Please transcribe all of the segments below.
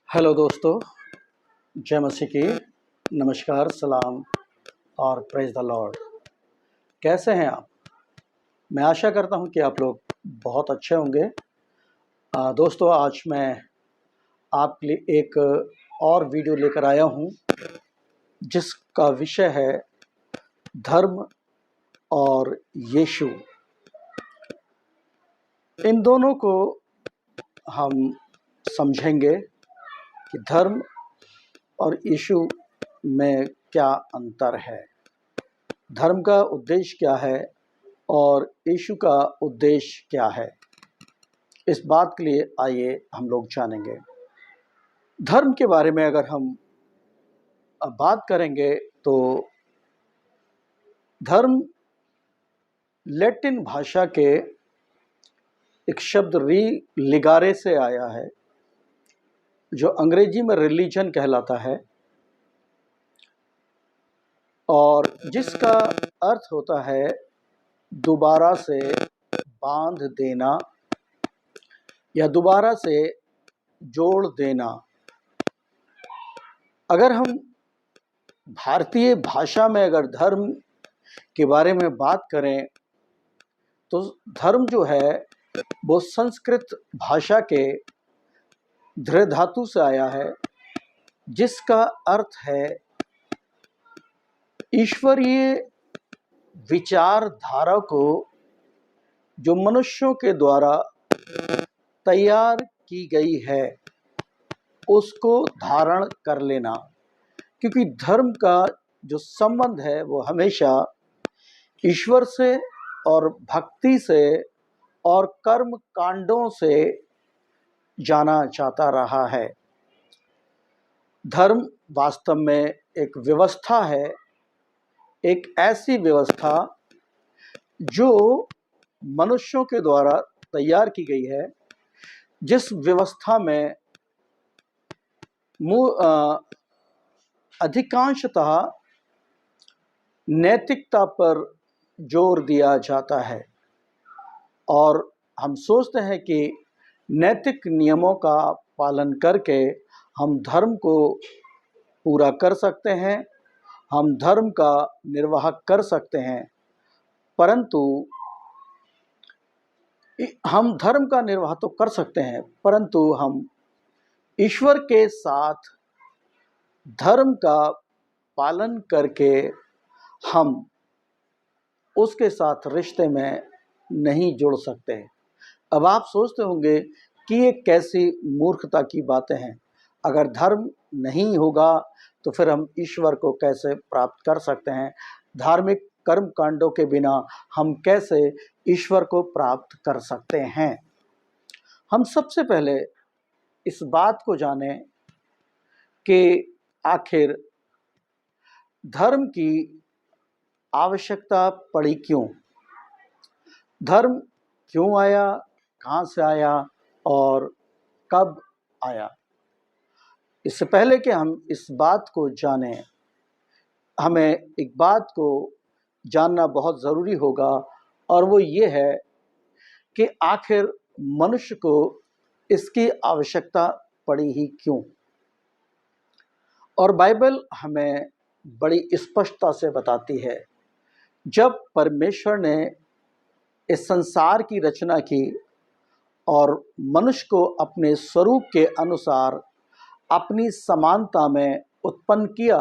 Hello दोस्तों, जय मसीह की। नमस्कार, सलाम और प्रेज द लॉर्ड। कैसे हैं आप? मैं आशा करता हूं कि आप लोग बहुत अच्छे होंगे। दोस्तों, आज मैं आपके लिए एक और वीडियो लेकर आया हूं जिसका विषय है धर्म और यीशु। इन दोनों को हम समझेंगे कि धर्म और यीशु में क्या अंतर है, धर्म का उद्देश्य क्या है और यीशु का उद्देश्य क्या है। इस बात के लिए आइए हम लोग जानेंगे। धर्म के बारे में अगर हम बात करेंगे तो धर्म लैटिन भाषा के एक शब्द लिगारे से आया है, जो अंग्रेजी में रिलीजन कहलाता है और जिसका अर्थ होता है दोबारा से बांध देना या दोबारा से जोड़ देना। अगर हम भारतीय भाषा में अगर धर्म के बारे में बात करें तो धर्म जो है वो संस्कृत भाषा के धृ धातु से आया है, जिसका अर्थ है ईश्वरीय विचारधारा को जो मनुष्यों के द्वारा तैयार की गई है उसको धारण कर लेना। क्योंकि धर्म का जो संबंध है वो हमेशा ईश्वर से और भक्ति से और कर्म कांडों से जाना जाता रहा है। धर्म वास्तव में एक व्यवस्था है, एक ऐसी व्यवस्था जो मनुष्यों के द्वारा तैयार की गई है, जिस व्यवस्था में अधिकांशतः नैतिकता पर जोर दिया जाता है और हम सोचते हैं कि नैतिक नियमों का पालन करके हम धर्म को पूरा कर सकते हैं, हम धर्म का निर्वाह कर सकते हैं। परंतु हम धर्म का निर्वाह तो कर सकते हैं, परंतु हम ईश्वर के साथ धर्म का पालन करके हम उसके साथ रिश्ते में नहीं जुड़ सकते। अब आप सोचते होंगे कि ये कैसी मूर्खता की बातें हैं। अगर धर्म नहीं होगा तो फिर हम ईश्वर को कैसे प्राप्त कर सकते हैं? धार्मिक कर्म कांडों के बिना हम कैसे ईश्वर को प्राप्त कर सकते हैं? हम सबसे पहले इस बात को जानें कि आखिर धर्म की आवश्यकता पड़ी क्यों? धर्म क्यों आया, कहाँ से आया और कब आया? इससे पहले कि हम इस बात को जानें, हमें एक बात को जानना बहुत ज़रूरी होगा और वो ये है कि आखिर मनुष्य को इसकी आवश्यकता पड़ी ही क्यों। और बाइबल हमें बड़ी स्पष्टता से बताती है, जब परमेश्वर ने इस संसार की रचना की और मनुष्य को अपने स्वरूप के अनुसार अपनी समानता में उत्पन्न किया,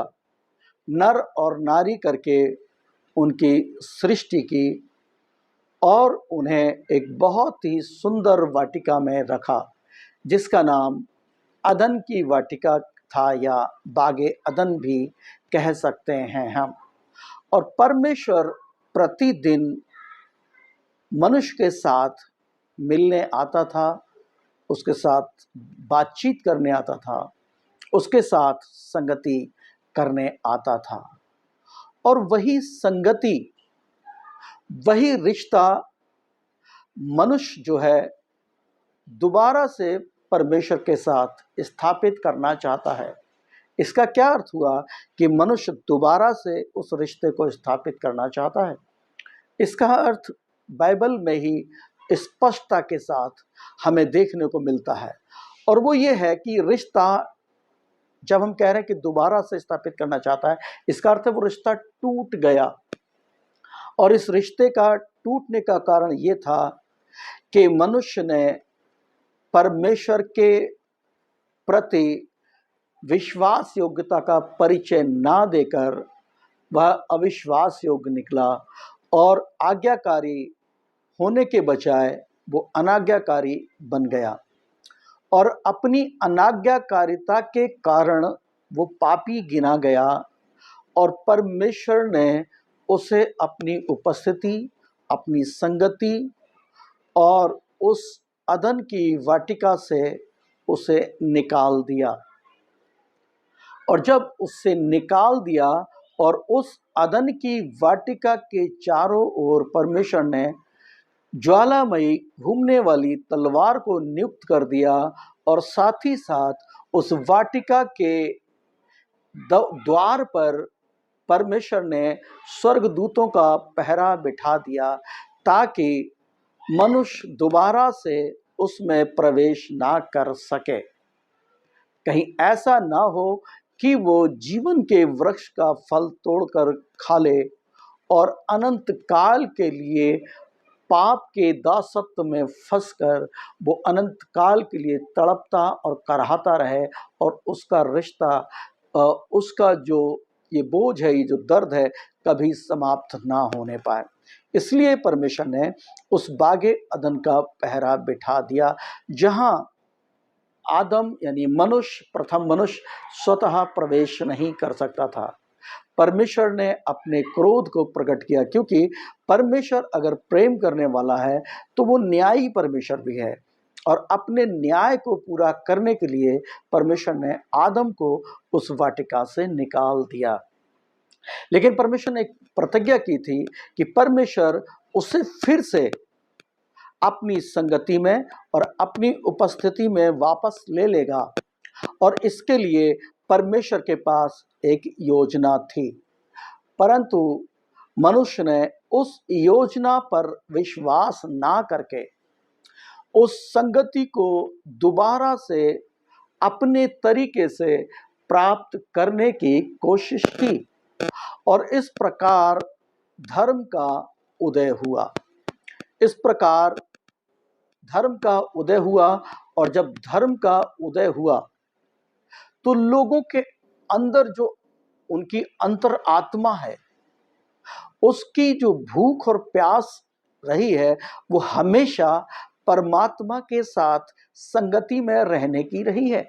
नर और नारी करके उनकी सृष्टि की और उन्हें एक बहुत ही सुंदर वाटिका में रखा, जिसका नाम अदन की वाटिका था या बागे अदन भी कह सकते हैं हम। और परमेश्वर प्रतिदिन मनुष्य के साथ मिलने आता था, उसके साथ बातचीत करने आता था, उसके साथ संगति करने आता था। और वही संगति, वही रिश्ता मनुष्य जो है दोबारा से परमेश्वर के साथ स्थापित करना चाहता है। इसका क्या अर्थ हुआ कि मनुष्य दोबारा से उस रिश्ते को स्थापित करना चाहता है? इसका अर्थ बाइबल में ही स्पष्टता के साथ हमें देखने को मिलता है और वो ये है कि रिश्ता जब हम कह रहे हैं कि दोबारा से स्थापित करना चाहता है, इसका अर्थ है वो रिश्ता टूट गया। और इस रिश्ते का टूटने का कारण ये था कि मनुष्य ने परमेश्वर के प्रति विश्वास योग्यता का परिचय ना देकर वह अविश्वास योग्य निकला और आज्ञाकारी होने के बजाय वो अनाज्ञाकारी बन गया। और अपनी अनाज्ञाकारिता के कारण वो पापी गिना गया और परमेश्वर ने उसे अपनी उपस्थिति, अपनी संगति और उस अदन की वाटिका से उसे निकाल दिया। और जब उससे निकाल दिया और उस अदन की वाटिका के चारों ओर परमेश्वर ने ज्वालामयी घूमने वाली तलवार को नियुक्त कर दिया और साथ ही साथ उस वाटिका के द्वार पर परमेश्वर ने स्वर्गदूतों का पहरा बिठा दिया ताकि मनुष्य दोबारा से उसमें प्रवेश ना कर सके। कहीं ऐसा ना हो कि वो जीवन के वृक्ष का फल तोड़कर खा ले और अनंत काल के लिए पाप के दासत्व में फंसकर वो अनंत काल के लिए तड़पता और कराहता रहे और उसका रिश्ता, उसका जो ये बोझ है, ये जो दर्द है, कभी समाप्त ना होने पाए। इसलिए परमेश्वर ने उस बागे अदन का पहरा बिठा दिया जहां आदम यानी मनुष्य, प्रथम मनुष्य स्वतः प्रवेश नहीं कर सकता था। परमेश्वर ने अपने क्रोध को प्रकट किया, क्योंकि परमेश्वर अगर प्रेम करने वाला है तो वो न्यायी परमेश्वर भी है और अपने न्याय को पूरा करने के लिए परमेश्वर ने आदम को उस वाटिका से निकाल दिया। लेकिन परमेश्वर ने एक प्रतिज्ञा की थी कि परमेश्वर उसे फिर से अपनी संगति में और अपनी उपस्थिति में वापस ले लेगा और इसके लिए परमेश्वर के पास एक योजना थी। परंतु मनुष्य ने उस योजना पर विश्वास ना करके उस संगति को दोबारा से अपने तरीके से प्राप्त करने की कोशिश की और इस प्रकार धर्म का उदय हुआ। इस प्रकार धर्म का उदय हुआ और जब धर्म का उदय हुआ तो लोगों के अंदर जो उनकी अंतर आत्मा है, उसकी जो भूख और प्यास रही है वो हमेशा परमात्मा के साथ संगति में रहने की रही है।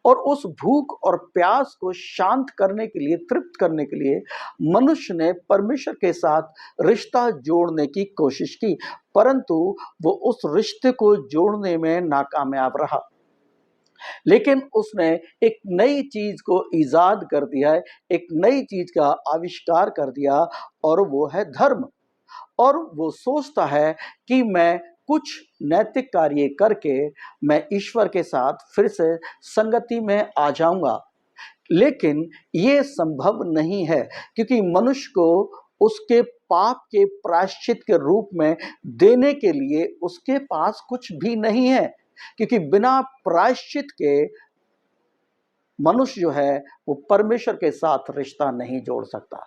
और उस भूख और प्यास को शांत करने के लिए, तृप्त करने के लिए मनुष्य ने परमेश्वर के साथ रिश्ता जोड़ने की कोशिश की, परंतु वो उस रिश्ते को जोड़ने में नाकामयाब रहा। लेकिन उसने एक नई चीज को ईजाद कर दिया है, एक नई चीज का आविष्कार कर दिया और वो है धर्म। और वो सोचता है कि मैं कुछ नैतिक कार्य करके मैं ईश्वर के साथ फिर से संगति में आ जाऊंगा। लेकिन ये संभव नहीं है, क्योंकि मनुष्य को उसके पाप के प्रायश्चित के रूप में देने के लिए उसके पास कुछ भी नहीं है, क्योंकि बिना प्रायश्चित के मनुष्य जो है वो परमेश्वर के साथ रिश्ता नहीं जोड़ सकता।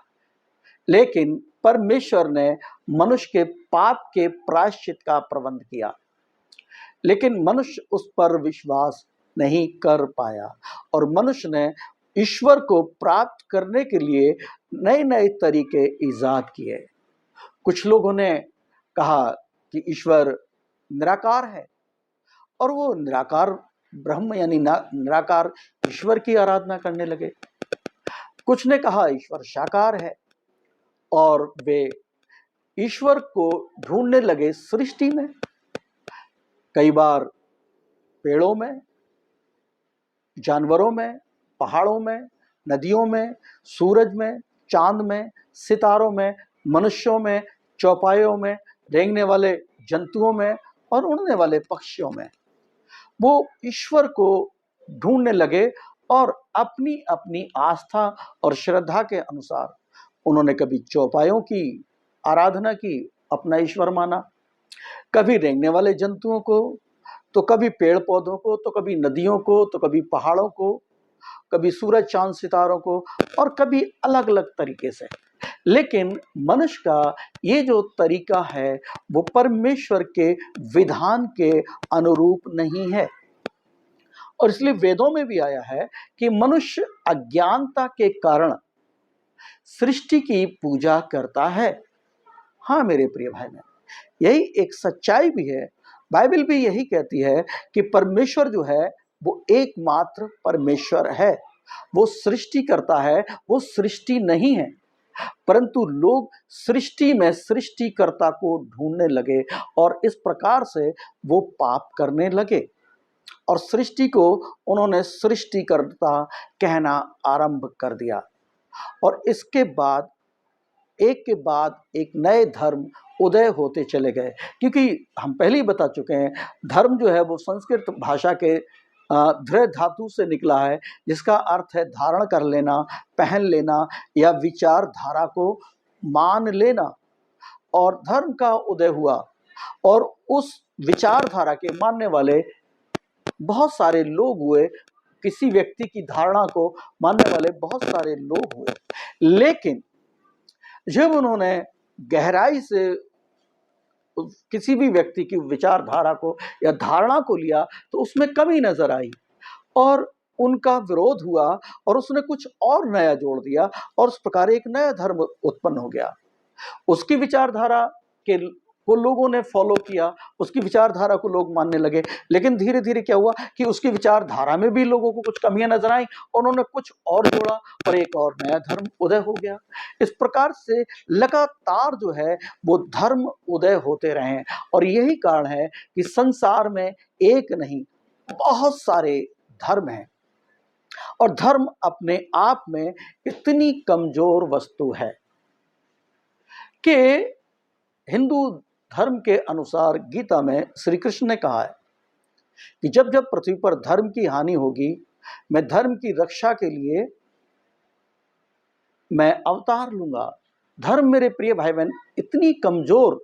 लेकिन परमेश्वर ने मनुष्य के पाप के प्रायश्चित का प्रबंध किया, लेकिन मनुष्य उस पर विश्वास नहीं कर पाया और मनुष्य ने ईश्वर को प्राप्त करने के लिए नए नए तरीके ईजाद किए। कुछ लोगों ने कहा कि ईश्वर निराकार है और वो निराकार ब्रह्म यानी निराकार ईश्वर की आराधना करने लगे। कुछ ने कहा ईश्वर साकार है और वे ईश्वर को ढूंढने लगे सृष्टि में, कई बार पेड़ों में, जानवरों में, पहाड़ों में, नदियों में, सूरज में, चांद में, सितारों में, मनुष्यों में, चौपायों में, रेंगने वाले जंतुओं में और उड़ने वाले पक्षियों में। वो ईश्वर को ढूंढने लगे और अपनी अपनी आस्था और श्रद्धा के अनुसार उन्होंने कभी चौपायों की आराधना की, अपना ईश्वर माना, कभी रेंगने वाले जंतुओं को, तो कभी पेड़ पौधों को, तो कभी नदियों को, तो कभी पहाड़ों को, कभी सूरज चांद सितारों को, और कभी अलग अलग तरीके से। लेकिन मनुष्य का ये जो तरीका है वो परमेश्वर के विधान के अनुरूप नहीं है। और इसलिए वेदों में भी आया है कि मनुष्य अज्ञानता के कारण सृष्टि की पूजा करता है। हाँ मेरे प्रिय भाई बहन, यही एक सच्चाई भी है। बाइबल भी यही कहती है कि परमेश्वर जो है वो एकमात्र परमेश्वर है, वो सृष्टि करता है, वो सृष्टि नहीं है। परंतु लोग सृष्टि में सृष्टिकर्ता को ढूंढने लगे और इस प्रकार से वो पाप करने लगे और सृष्टि को उन्होंने सृष्टिकर्ता कहना आरंभ कर दिया। और इसके बाद एक नए धर्म उदय होते चले गए, क्योंकि हम पहले ही बता चुके हैं धर्म जो है वो संस्कृत भाषा के धृ धातु से निकला है, जिसका अर्थ है धारण कर लेना, पहन लेना या विचारधारा को मान लेना। और धर्म का उदय हुआ और उस विचारधारा के मानने वाले बहुत सारे लोग हुए, किसी व्यक्ति की धारणा को मानने वाले बहुत सारे लोग हुए। लेकिन जब उन्होंने गहराई से किसी भी व्यक्ति की विचारधारा को या धारणा को लिया तो उसमें कमी नजर आई और उनका विरोध हुआ और उसने कुछ और नया जोड़ दिया और उस प्रकार एक नया धर्म उत्पन्न हो गया। उसकी विचारधारा के को लोगों ने फॉलो किया, उसकी विचारधारा को लोग मानने लगे। लेकिन धीरे धीरे क्या हुआ कि उसकी विचारधारा में भी लोगों को कुछ कमियां नजर आई, उन्होंने कुछ और जोड़ा और एक और नया धर्म उदय हो गया। इस प्रकार से लगातार जो है वो धर्म उदय होते रहे और यही कारण है कि संसार में एक नहीं बहुत सारे धर्म हैं। और धर्म अपने आप में इतनी कमजोर वस्तु है कि हिंदू धर्म के अनुसार गीता में श्री कृष्ण ने कहा है कि जब जब पृथ्वी पर धर्म की हानि होगी, मैं धर्म की रक्षा के लिए मैं अवतार लूंगा। धर्म मेरे प्रिय भाई बहन इतनी कमजोर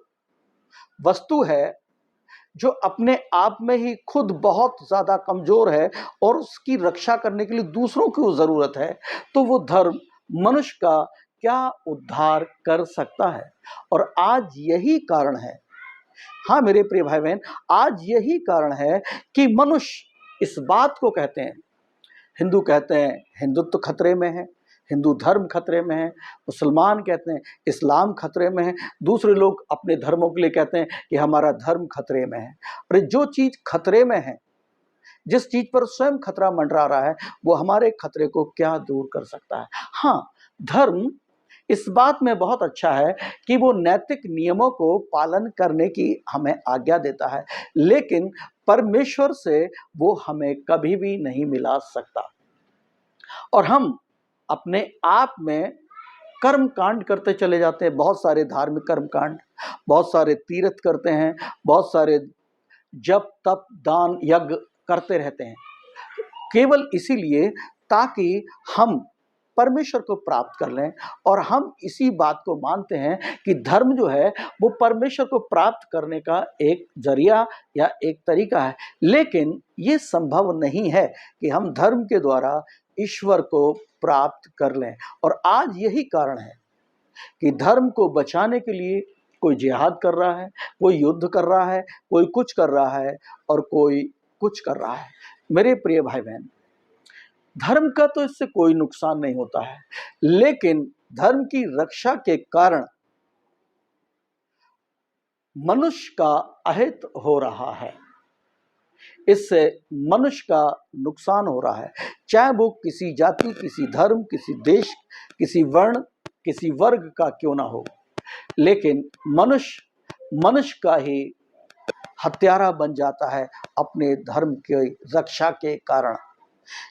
वस्तु है जो अपने आप में ही खुद बहुत ज्यादा कमजोर है और उसकी रक्षा करने के लिए दूसरों की जरूरत है, तो वो धर्म मनुष्य का क्या उद्धार कर सकता है। और आज यही कारण है, हाँ मेरे प्रिय भाई बहन, आज यही कारण है कि मनुष्य इस बात को कहते हैं, हिंदू कहते हैं हिंदुत्व खतरे में है, हिंदू धर्म खतरे में है, मुसलमान कहते हैं इस्लाम खतरे में है, दूसरे लोग अपने धर्मों के लिए कहते हैं कि हमारा धर्म खतरे में है। और जो चीज खतरे में है, जिस चीज पर स्वयं खतरा मंडरा रहा है, वो हमारे खतरे को क्या दूर कर सकता है। हाँ, धर्म इस बात में बहुत अच्छा है कि वो नैतिक नियमों को पालन करने की हमें आज्ञा देता है, लेकिन परमेश्वर से वो हमें कभी भी नहीं मिला सकता। और हम अपने आप में कर्म कांड करते चले जाते हैं, बहुत सारे धार्मिक कर्म कांड, बहुत सारे तीर्थ करते हैं, बहुत सारे जप तप दान यज्ञ करते रहते हैं, केवल इसीलिए ताकि हम परमेश्वर को प्राप्त कर लें। और हम इसी बात को मानते हैं कि धर्म जो है वो परमेश्वर को प्राप्त करने का एक जरिया या एक तरीका है, लेकिन ये संभव नहीं है कि हम धर्म के द्वारा ईश्वर को प्राप्त कर लें। और आज यही कारण है कि धर्म को बचाने के लिए कोई जिहाद कर रहा है, कोई युद्ध कर रहा है, कोई कुछ कर रहा है और कोई कुछ कर रहा है। मेरे प्रिय भाई बहन, धर्म का तो इससे कोई नुकसान नहीं होता है, लेकिन धर्म की रक्षा के कारण मनुष्य का अहित हो रहा है, इससे मनुष्य का नुकसान हो रहा है, चाहे वो किसी जाति, किसी धर्म, किसी देश, किसी वर्ण, किसी वर्ग का क्यों ना हो। लेकिन मनुष्य का ही हत्यारा बन जाता है अपने धर्म की रक्षा के कारण।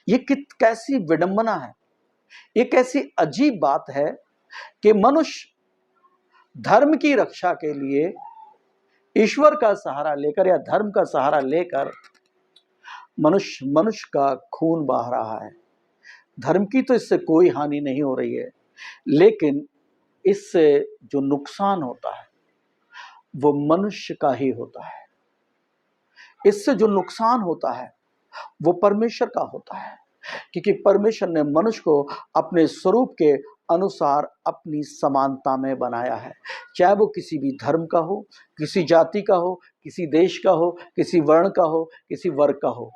ये कैसी विडंबना है, ये कैसी अजीब बात है कि मनुष्य धर्म की रक्षा के लिए ईश्वर का सहारा लेकर या धर्म का सहारा लेकर मनुष्य का खून बहा रहा है। धर्म की तो इससे कोई हानि नहीं हो रही है, लेकिन इससे जो नुकसान होता है वो मनुष्य का ही होता है। इससे जो नुकसान होता है वो परमेश्वर का होता है। क्योंकि परमेश्वर ने मनुष्य को अपने स्वरूप के अनुसार अपनी समानता में बनाया है, चाहे वो किसी भी धर्म का हो, किसी जाति का हो, किसी देश का हो, किसी वर्ण का हो, किसी वर्ग का हो।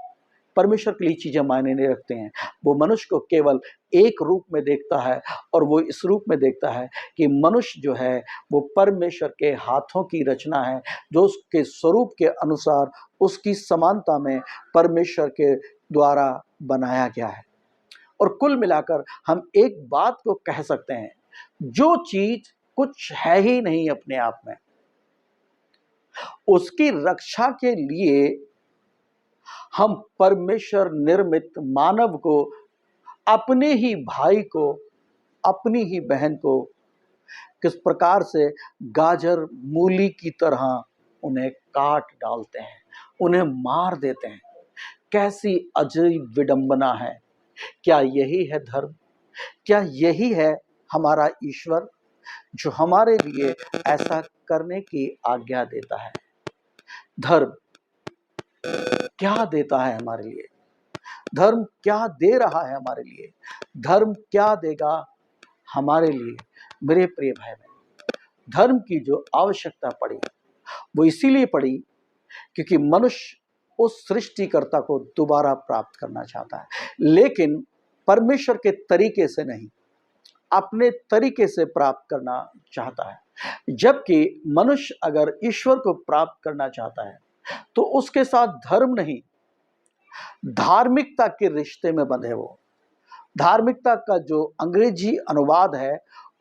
परमेश्वर के लिए चीज़ें मायने नहीं रखते हैं। वो मनुष्य को केवल एक रूप में देखता है, और वो इस रूप में देखता है कि मनुष्य जो है वो परमेश्वर के हाथों की रचना है, जो उसके स्वरूप के अनुसार उसकी समानता में परमेश्वर के द्वारा बनाया गया है। और कुल मिलाकर हम एक बात को कह सकते हैं, जो चीज कुछ है ही नहीं अपने आप में, उसकी रक्षा के लिए हम परमेश्वर निर्मित मानव को, अपने ही भाई को, अपनी ही बहन को किस प्रकार से गाजर मूली की तरह उन्हें काट डालते हैं, उन्हें मार देते हैं। कैसी अजीब विडंबना है। क्या यही है धर्म? क्या यही है हमारा ईश्वर, जो हमारे लिए ऐसा करने की आज्ञा देता है? धर्म क्या देता है हमारे लिए? धर्म क्या दे रहा है हमारे लिए? धर्म क्या देगा हमारे लिए? मेरे प्रिय भाई बहन, धर्म की जो आवश्यकता पड़ी वो इसीलिए पड़ी क्योंकि मनुष्य उस सृष्टिकर्ता को दोबारा प्राप्त करना चाहता है, लेकिन परमेश्वर के तरीके से नहीं, अपने तरीके से प्राप्त करना चाहता है। जबकि मनुष्य अगर ईश्वर को प्राप्त करना चाहता है तो उसके साथ धर्म नहीं, धार्मिकता के रिश्ते में बंधे। वो धार्मिकता का जो अंग्रेजी अनुवाद है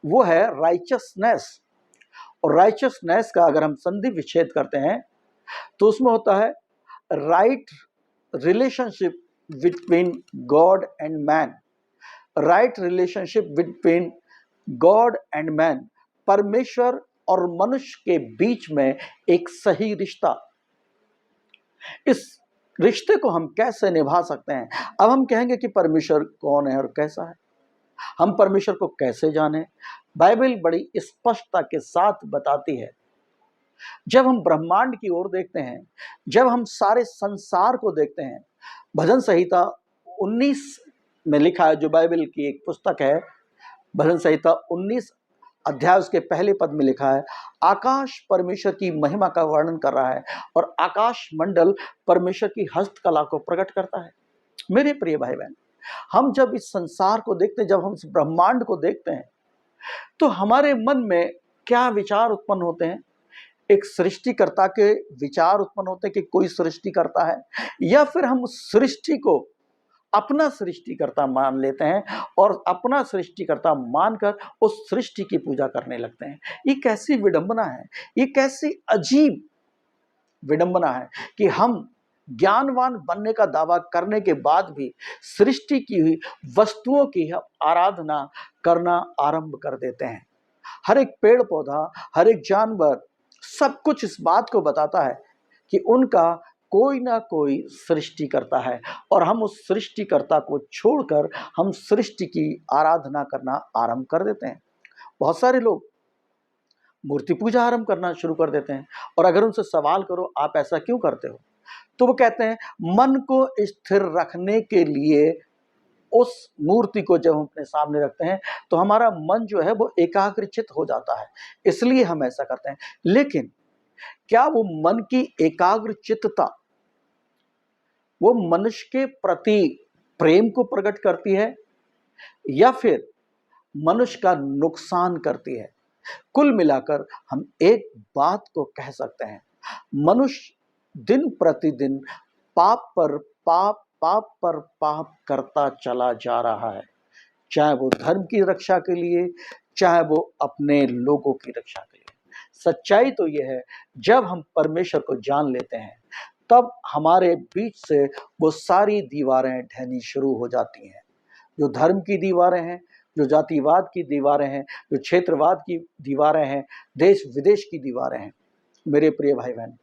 वो है राइचसनेस, और राइचसनेस का अगर हम संधि विच्छेद करते हैं तो उसमें होता है right relationship between God and man. Right relationship between God and man, परमेश्वर और मनुष्य के बीच में एक सही रिश्ता। इस रिश्ते को हम कैसे निभा सकते हैं? अब हम कहेंगे कि परमेश्वर कौन है और कैसा है, हम परमेश्वर को कैसे जाने? बाइबल बड़ी स्पष्टता के साथ बताती है। जब हम ब्रह्मांड की ओर देखते हैं, जब हम सारे संसार को देखते हैं, भजन संहिता 19 में लिखा है, जो बाइबल की एक पुस्तक है, भजन संहिता 19 अध्याय उसके पहले पद में लिखा है, आकाश परमेश्वर की महिमा का वर्णन कर रहा है और आकाश मंडल परमेश्वर की हस्तकला को प्रकट करता है। मेरे प्रिय भाई बहन, हम जब इस संसार को देखते हैं, जब हम इस ब्रह्मांड को देखते हैं, तो हमारे मन में क्या विचार उत्पन्न होते हैं? एक सृष्टिकर्ता के विचार उत्पन्न होते हैं कि कोई सृष्टिकर्ता है, या फिर हम उस सृष्टि को अपना सृष्टिकर्ता मान लेते हैं और अपना सृष्टिकर्ता मानकर उस सृष्टि की पूजा करने लगते हैं। ये कैसी विडंबना है, ये कैसी अजीब विडंबना है कि हम ज्ञानवान बनने का दावा करने के बाद भी सृष्टि की हुई वस्तुओं की आराधना करना आरंभ कर देते हैं। हर एक पेड़ पौधा, हर एक जानवर, सब कुछ इस बात को बताता है कि उनका कोई ना कोई सृष्टिकर्ता है, और हम उस सृष्टिकर्ता को छोड़कर हम सृष्टि की आराधना करना आरंभ कर देते हैं। बहुत सारे लोग मूर्ति पूजा आरंभ करना शुरू कर देते हैं, और अगर उनसे सवाल करो आप ऐसा क्यों करते हो, तो वो कहते हैं मन को स्थिर रखने के लिए उस मूर्ति को जब हम अपने सामने रखते हैं तो हमारा मन जो है वो एकाग्रचित हो जाता है, इसलिए हम ऐसा करते हैं। लेकिन क्या वो मन की एकाग्रचित्तता वो मनुष्य के प्रति प्रेम को प्रकट करती है, या फिर मनुष्य का नुकसान करती है? कुल मिलाकर हम एक बात को कह सकते हैं, मनुष्य दिन प्रतिदिन पाप पर पाप, पाप पर पाप करता चला जा रहा है, चाहे वो धर्म की रक्षा के लिए, चाहे वो अपने लोगों की रक्षा के लिए। सच्चाई तो यह है, जब हम परमेश्वर को जान लेते हैं तब हमारे बीच से वो सारी दीवारें ढहनी शुरू हो जाती हैं। जो धर्म की दीवारें हैं, जो जातिवाद की दीवारें हैं, जो क्षेत्रवाद की दीवारें हैं, देश विदेश की दीवारें हैं, मेरे प्रिय भाई बहन,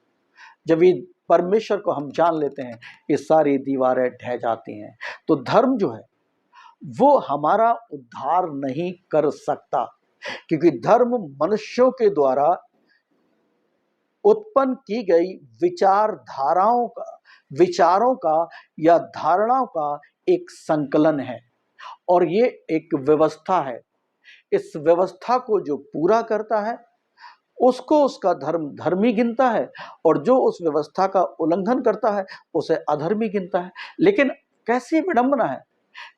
जब ये परमेश्वर को हम जान लेते हैं, ये सारी दीवारें ढह जाती हैं। तो धर्म जो है वो हमारा उद्धार नहीं कर सकता, क्योंकि धर्म मनुष्यों के द्वारा उत्पन्न की गई विचारधाराओं का विचारों का या धारणाओं का एक संकलन है और ये एक व्यवस्था है। इस व्यवस्था को जो पूरा करता है उसको उसका धर्म धर्मी गिनता है और जो उस व्यवस्था का उल्लंघन करता है उसे अधर्मी गिनता है। लेकिन कैसी विडंबना है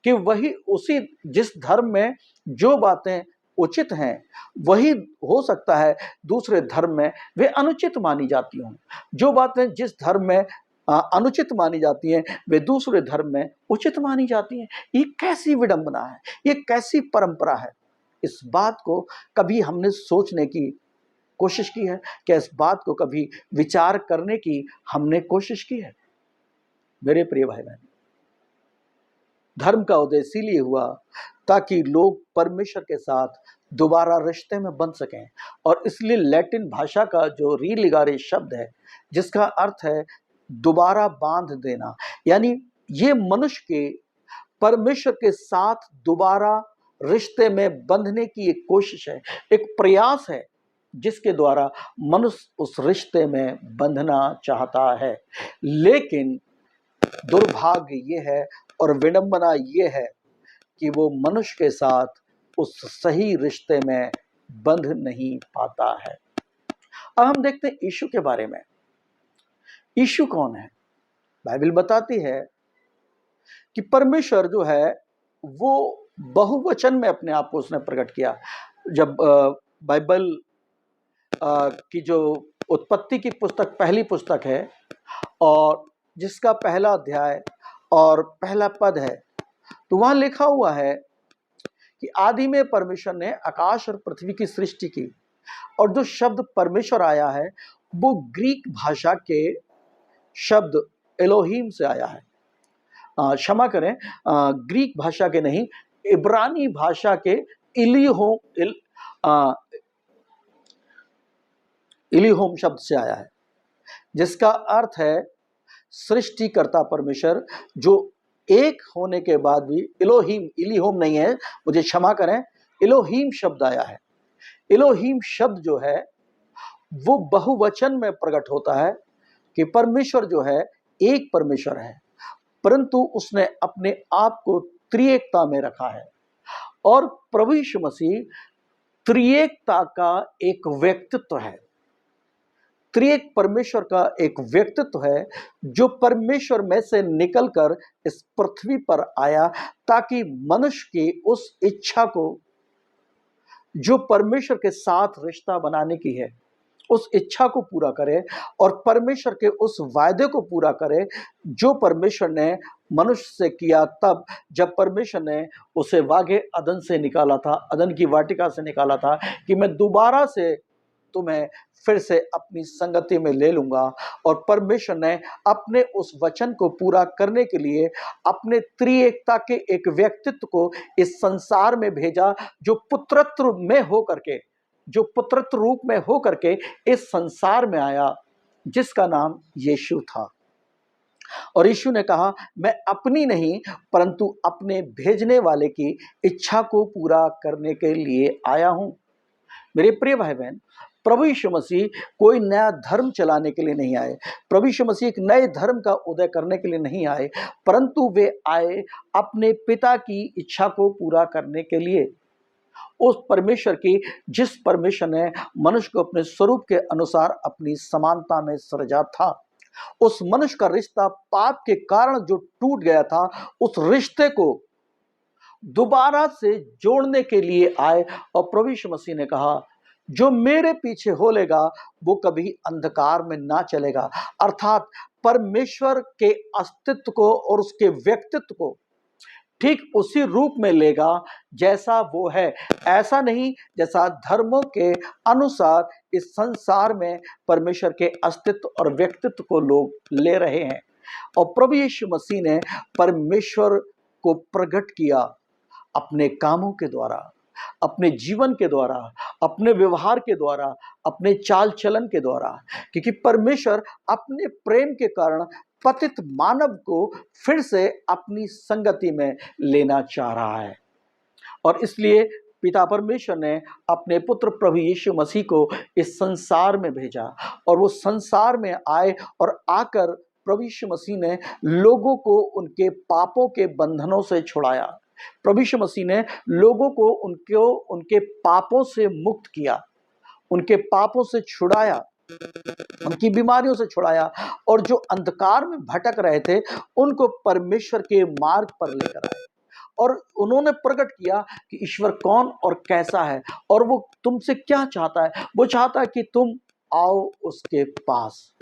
कि वही उसी जिस धर्म में जो बातें उचित हैं वही हो सकता है दूसरे धर्म में वे अनुचित मानी जाती हों। जो बातें जिस धर्म में अनुचित मानी जाती हैं वे दूसरे धर्म में उचित मानी जाती हैं। ये कैसी विडंबना है, ये कैसी परंपरा है। इस बात को कभी हमने सोचने की कोशिश की है? क्या इस बात को कभी विचार करने की हमने कोशिश की है? मेरे प्रिय भाई बहन, धर्म का उदय इसीलिए हुआ ताकि लोग परमेश्वर के साथ दोबारा रिश्ते में बन सकें। और इसलिए लैटिन भाषा का जो रीलिगारे शब्द है जिसका अर्थ है दोबारा बांध देना, यानी ये मनुष्य के परमेश्वर के साथ दोबारा रिश्ते में बंधने की एक कोशिश है, एक प्रयास है जिसके द्वारा मनुष्य उस रिश्ते में बंधना चाहता है। लेकिन दुर्भाग्य ये है और विडंबना ये है कि वो मनुष्य के साथ उस सही रिश्ते में बंध नहीं पाता है। अब हम देखते हैं यीशु के बारे में। यीशु कौन है? बाइबल बताती है कि परमेश्वर जो है वो बहुवचन में अपने आप को उसने प्रकट किया। जब बाइबल की जो उत्पत्ति की पुस्तक पहली पुस्तक है और जिसका पहला अध्याय और पहला पद है तो वहां लिखा हुआ है कि आदि में परमेश्वर ने आकाश और पृथ्वी की सृष्टि की। और जो शब्द परमेश्वर आया है वो ग्रीक भाषा के शब्द एलोहीम से आया है। क्षमा करें, ग्रीक भाषा के नहीं, इब्रानी भाषा के इलीहोम शब्द से आया है, जिसका अर्थ है सृष्टिकर्ता परमेश्वर, जो एक होने के बाद भी इलोहीम, इलीहोम नहीं है, मुझे क्षमा करें, इलोहीम शब्द आया है। इलोहीम शब्द जो है वो बहुवचन में प्रकट होता है कि परमेश्वर जो है एक परमेश्वर है, परंतु उसने अपने आप को त्रिएकता में रखा है। और प्रभु यीशु मसीह त्रिएकता का एक व्यक्तित्व है, त्रिएक परमेश्वर का एक व्यक्तित्व है जो परमेश्वर में से निकलकर इस पृथ्वी पर आया ताकि मनुष्य की उस इच्छा को जो परमेश्वर के साथ रिश्ता बनाने की है उस इच्छा को पूरा करे और परमेश्वर के उस वायदे को पूरा करे जो परमेश्वर ने मनुष्य से किया तब जब परमेश्वर ने उसे वागे अदन से निकाला था, अदन की वाटिका से निकाला था कि मैं दोबारा से तुम्हें फिर से अपनी संगति में ले लूंगा। और परमेश्वर ने अपने उस वचन को पूरा करने के लिए अपने त्रिएकता के एक व्यक्तित्व को इस संसार में भेजा जो पुत्रत्व में होकर के, जो पुत्रत्व रूप में होकर के इस संसार में आया, जिसका नाम यीशु था। और यीशु ने कहा मैं अपनी नहीं परंतु अपने भेजने वाले की इच्छा को पूरा करने के लिए आया हूं। मेरे प्रिय भाई बहन, प्रभु यीशु मसीह कोई नया धर्म चलाने के लिए नहीं आए, प्रभु यीशु मसीह एक नए धर्म का उदय करने के लिए नहीं आए, परंतु वे आए अपने पिता की इच्छा को पूरा करने के लिए। उस परमेश्वर की, जिस परमेश्वर ने मनुष्य को अपने स्वरूप के अनुसार अपनी समानता में सृजा था, उस मनुष्य का रिश्ता पाप के कारण जो टूट गया था उस रिश्ते को दोबारा से जोड़ने के लिए आए। और प्रभु यीशु मसीह ने कहा जो मेरे पीछे हो लेगा वो कभी अंधकार में ना चलेगा, अर्थात परमेश्वर के अस्तित्व को और उसके व्यक्तित्व को ठीक उसी रूप में लेगा जैसा वो है, ऐसा नहीं जैसा धर्मों के अनुसार इस संसार में परमेश्वर के अस्तित्व और व्यक्तित्व को लोग ले रहे हैं। और प्रभु यीशु मसीह ने परमेश्वर को प्रकट किया अपने कामों के द्वारा, अपने जीवन के द्वारा, अपने व्यवहार के द्वारा, अपने चाल चलन के द्वारा, क्योंकि परमेश्वर अपने प्रेम के कारण पतित मानव को फिर से अपनी संगति में लेना चाह रहा है। और इसलिए पिता परमेश्वर ने अपने पुत्र प्रभु यीशु मसीह को इस संसार में भेजा और वो संसार में आए और आकर प्रभु यीशु मसीह ने लोगों को उनके पापों के बंधनों से छुड़ाया। प्रभु यीशु मसीह ने लोगों को उनके पापों से मुक्त किया, उनके पापों से छुड़ाया, उनकी बीमारियों से छुड़ाया, और जो अंधकार में भटक रहे थे उनको परमेश्वर के मार्ग पर लेकर आए। और उन्होंने प्रकट किया कि ईश्वर कौन और कैसा है, और वो तुमसे क्या चाहता है। वो चाहता है कि तुम आओ उसके पास।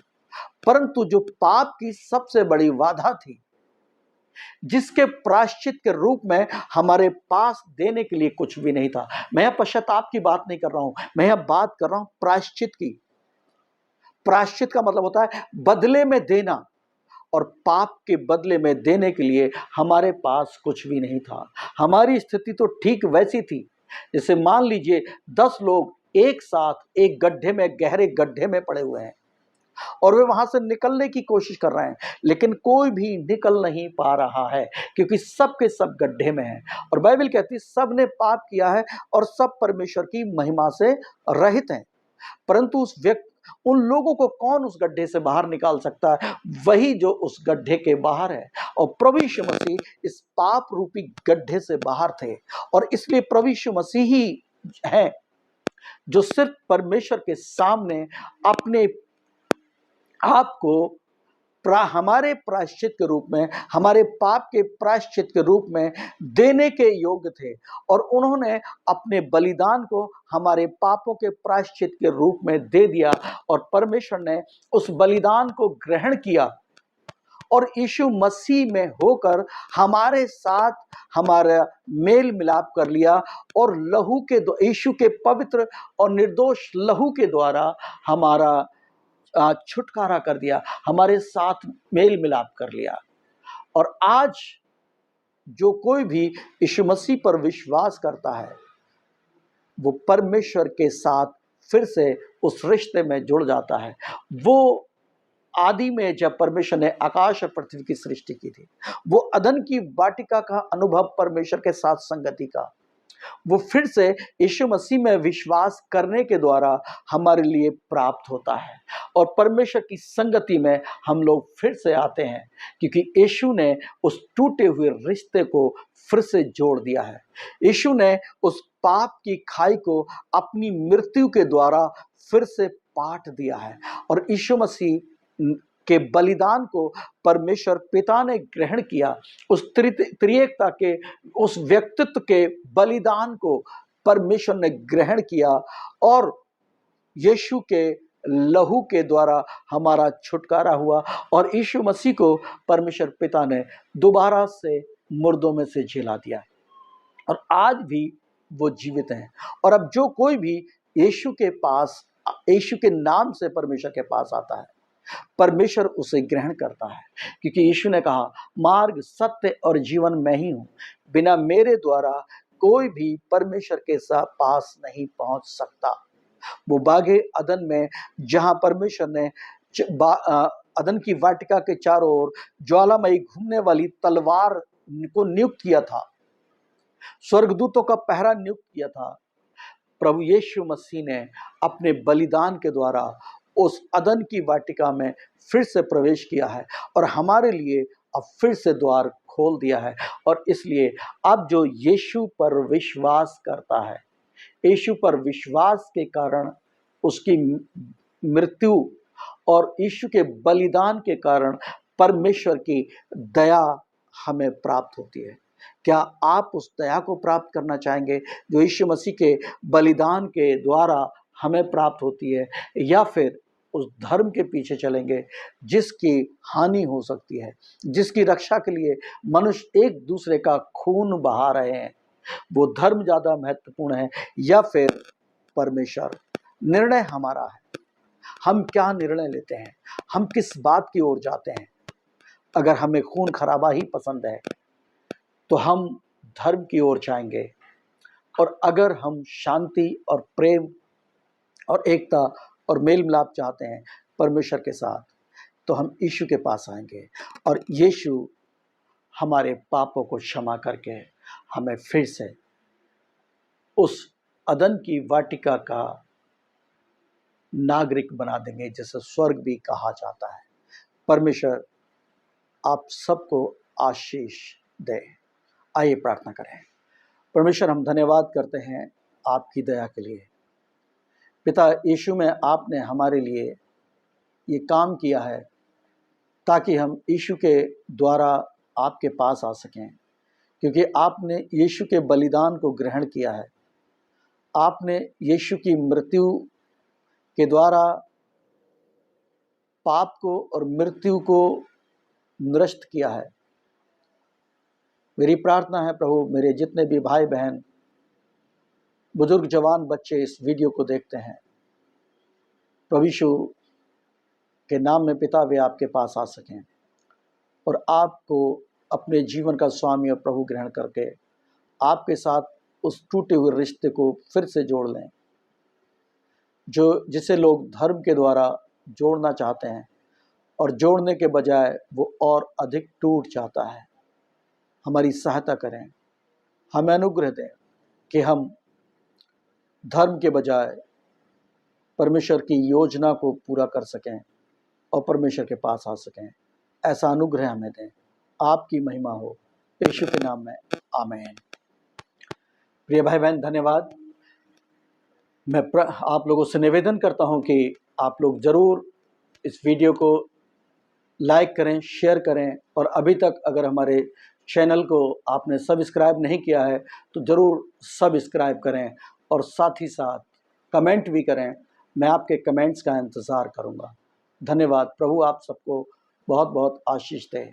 परंतु जो पाप की सबसे बड़ी बाधा थी, जिसके प्रायश्चित के रूप में हमारे पास देने के लिए कुछ भी नहीं था। मैं यहां पश्चाताप की बात नहीं कर रहा हूं, मैं यहां बात कर रहा हूं प्रायश्चित की। प्रायश्चित का मतलब होता है बदले में देना, और पाप के बदले में देने के लिए हमारे पास कुछ भी नहीं था। हमारी स्थिति तो ठीक वैसी थी जैसे मान लीजिए 10 लोग एक साथ एक गड्ढे में, गहरे गड्ढे में पड़े हुए हैं, और वे वहां से निकलने की कोशिश कर रहे हैं, लेकिन कोई भी निकल नहीं पा रहा है, क्योंकि सब के सब गड्ढे में हैं। और बाइबल कहती है सब ने पाप किया है और सब परमेश्वर की महिमा से रहित हैं। परंतु उन लोगों को कौन उस गड्ढे से बाहर निकाल सकता है? वही जो उस गड्ढे के बाहर है। और प्रभु यीशु मसीह इस पाप रूपी गड्ढे से बाहर थे, और इसलिए प्रभु यीशु मसीह ही है जो सिर्फ परमेश्वर के सामने अपने आप को हमारे प्रायश्चित के रूप में, हमारे पाप के प्रायश्चित के रूप में देने के योग्य थे। और उन्होंने अपने बलिदान को हमारे पापों के प्रायश्चित के रूप में दे दिया, और परमेश्वर ने उस बलिदान को ग्रहण किया, और यीशु मसीह में होकर हमारे साथ हमारा मेल मिलाप कर लिया, और लहू के यीशु के पवित्र और निर्दोष लहू के द्वारा हमारा छुटकारा कर दिया, हमारे साथ मेल मिलाप कर लिया। और आज जो कोई भी यीशु मसीह पर विश्वास करता है, वो परमेश्वर के साथ फिर से उस रिश्ते में जुड़ जाता है। वो आदि में जब परमेश्वर ने आकाश और पृथ्वी की सृष्टि की थी, वो अदन की वाटिका का अनुभव, परमेश्वर के साथ संगति का, वो फिर से यीशु मसीह में विश्वास करने के द्वारा हमारे लिए प्राप्त होता है। और परमेश्वर की संगति में हम लोग फिर से आते हैं, क्योंकि यीशु ने उस टूटे हुए रिश्ते को फिर से जोड़ दिया है। यीशु ने उस पाप की खाई को अपनी मृत्यु के द्वारा फिर से पाट दिया है, और यीशु मसीह के बलिदान को परमेश्वर पिता ने ग्रहण किया। उस त्रिएकता के उस व्यक्तित्व के बलिदान को परमेश्वर ने ग्रहण किया, और यीशु के लहू के द्वारा हमारा छुटकारा हुआ, और यीशु मसीह को परमेश्वर पिता ने दोबारा से मुर्दों में से जिला दिया, और आज भी वो जीवित हैं। और अब जो कोई भी यीशु के पास, यीशु के नाम से परमेश्वर के पास आता है, परमेश्वर उसे ग्रहण करता है, क्योंकि यीशु ने कहा मार्ग, सत्य और जीवन मैं ही हूं, बिना मेरे द्वारा कोई भी परमेश्वर के पास नहीं पहुंच सकता। वो बागे अदन में, जहां परमेश्वर ने अदन की वाटिका के चारों ओर ज्वालामयी घूमने वाली तलवार को नियुक्त किया था, स्वर्गदूतों का पहरा नियुक्त किया था, प्रभु यीशु मसीह ने अपने बलिदान के द्वारा उस अदन की वाटिका में फिर से प्रवेश किया है, और हमारे लिए अब फिर से द्वार खोल दिया है। और इसलिए अब जो यीशु पर विश्वास करता है, यीशु पर विश्वास के कारण उसकी मृत्यु और यीशु के बलिदान के कारण परमेश्वर की दया हमें प्राप्त होती है। क्या आप उस दया को प्राप्त करना चाहेंगे जो यीशु मसीह के बलिदान के द्वारा हमें प्राप्त होती है, या फिर उस धर्म के पीछे चलेंगे जिसकी हानि हो सकती है, जिसकी रक्षा के लिए मनुष्य एक दूसरे का खून बहा रहे हैं? वो धर्म ज़्यादा महत्वपूर्ण है या फिर परमेश्वर? निर्णय हमारा है। हम क्या निर्णय लेते हैं, हम किस बात की ओर जाते हैं? अगर हमें खून खराबा ही पसंद है तो हम धर्म की ओर जाएंगे, और अगर हम शांति और प्रेम और एकता और मेल मिलाप चाहते हैं परमेश्वर के साथ, तो हम यीशु के पास आएंगे, और यीशु हमारे पापों को क्षमा करके हमें फिर से उस अदन की वाटिका का नागरिक बना देंगे, जिसे स्वर्ग भी कहा जाता है। परमेश्वर आप सबको आशीष दे। आइए प्रार्थना करें। परमेश्वर, हम धन्यवाद करते हैं आपकी दया के लिए। पिता यीशु में आपने हमारे लिए ये काम किया है ताकि हम यीशु के द्वारा आपके पास आ सकें, क्योंकि आपने यीशु के बलिदान को ग्रहण किया है। आपने यीशु की मृत्यु के द्वारा पाप को और मृत्यु को निरस्त किया है। मेरी प्रार्थना है प्रभु, मेरे जितने भी भाई बहन, बुजुर्ग, जवान, बच्चे इस वीडियो को देखते हैं, प्रभु यीशु के नाम में पिता वे आपके पास आ सकें और आपको अपने जीवन का स्वामी और प्रभु ग्रहण करके आपके साथ उस टूटे हुए रिश्ते को फिर से जोड़ लें, जिसे लोग धर्म के द्वारा जोड़ना चाहते हैं और जोड़ने के बजाय वो और अधिक टूट जाता है। हमारी सहायता करें, हमें अनुग्रह दें कि हम धर्म के बजाय परमेश्वर की योजना को पूरा कर सकें और परमेश्वर के पास आ सकें। ऐसा अनुग्रह हमें दें। आपकी महिमा हो, यीशु के नाम में, आमीन। प्रिय भाई बहन, धन्यवाद। मैं आप लोगों से निवेदन करता हूं कि आप लोग ज़रूर इस वीडियो को लाइक करें, शेयर करें, और अभी तक अगर हमारे चैनल को आपने सब्सक्राइब नहीं किया है तो ज़रूर सब्सक्राइब करें और साथ ही साथ कमेंट भी करें। मैं आपके कमेंट्स का इंतज़ार करूंगा। धन्यवाद। प्रभु आप सबको बहुत बहुत आशीष दे।